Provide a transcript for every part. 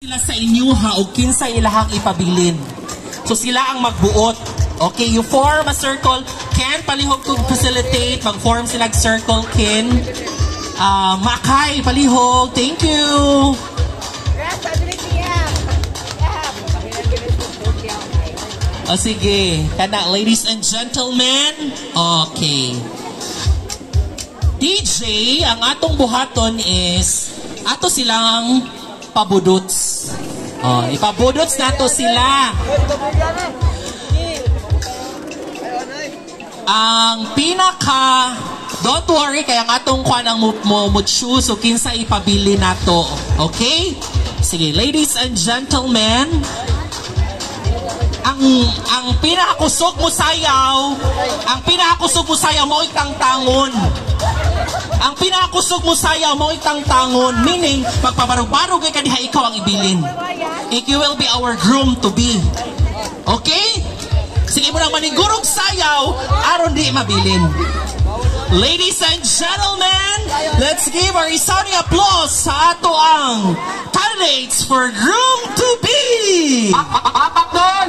Sila sa inyo ha, o kinsa ilahang ipabilin. So sila ang magbuot. Okay, you form a circle. Ken, palihog kong facilitate. Mag-form sila circle, Ken. Makay, palihog. Thank you. O sige. Kana, ladies and gentlemen. Okay. DJ, ang atong buhaton is ato silang pabudots. Ipabudots nato sila. Ang pinaka, don't worry, kaya ang atong kuan ang choose so kinsa ipabili nato. Okay? Sige, ladies and gentlemen, ang pinakakusog mo sayaw, mo itang-tangon. Ang pinakakusog mo sayaw mo itang-tangon, meaning magpabarog-barog ka diha ikaw ang ibilin. You will be our groom to be. Okay? Sige mo lang manigurog sayaw, aron di mabilin. Ladies and gentlemen, let's give our resounding applause sa ato ang candidates for groom to be. Apak doon!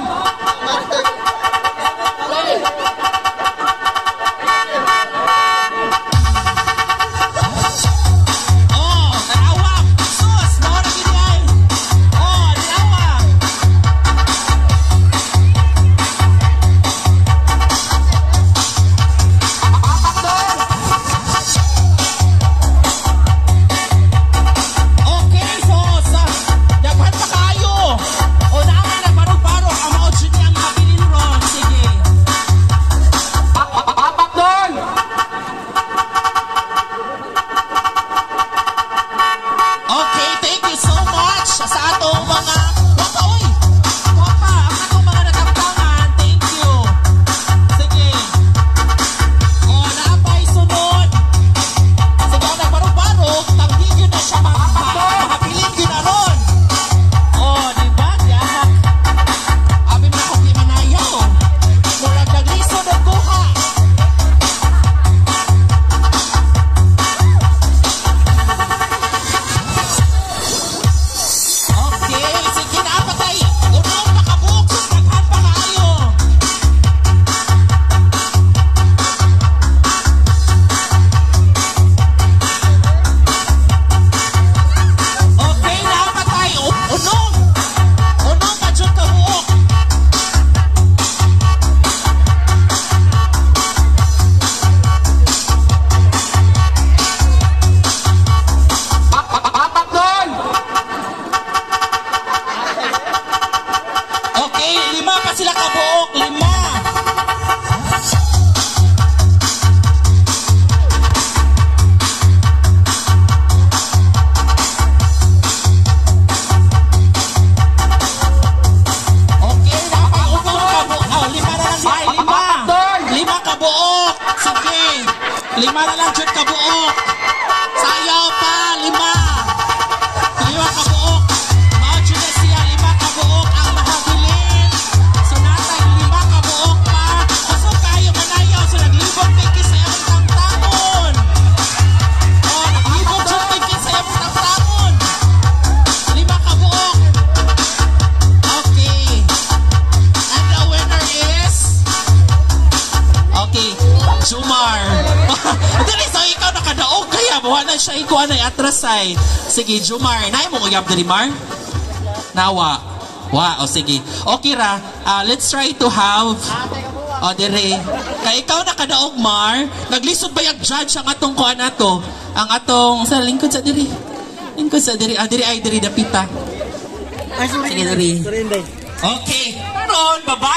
Lima na lang dyan kabuok. Sayaw pa, 5. 5 kabuok. Maudyo na siya, 5 kabuok ang mahabilin. So natay 5 kabuok pa. Kaso kayo manayaw. So naglibog piki sa iyong tangtangon. Naglibog dyan piki sa iyong tangtangon. 5 kabuok. Okay. And the winner is? Okay. Jumar. Dili sa ikaw nakadaog kaya buha na siya ikuha na atrasay. Sige, Jumar. Naay mo uyab diri Mar? Nawa. O sige. Okay ra. Let's try to have dire. Kay ikaw nakadaog Mar, naglisod ba yung judge ang atong kuha nato? Ang atong sa lingkod sa diri. Lingkod sa diri. Diri ay diri dapita. Sige diri. Okay. Karon babae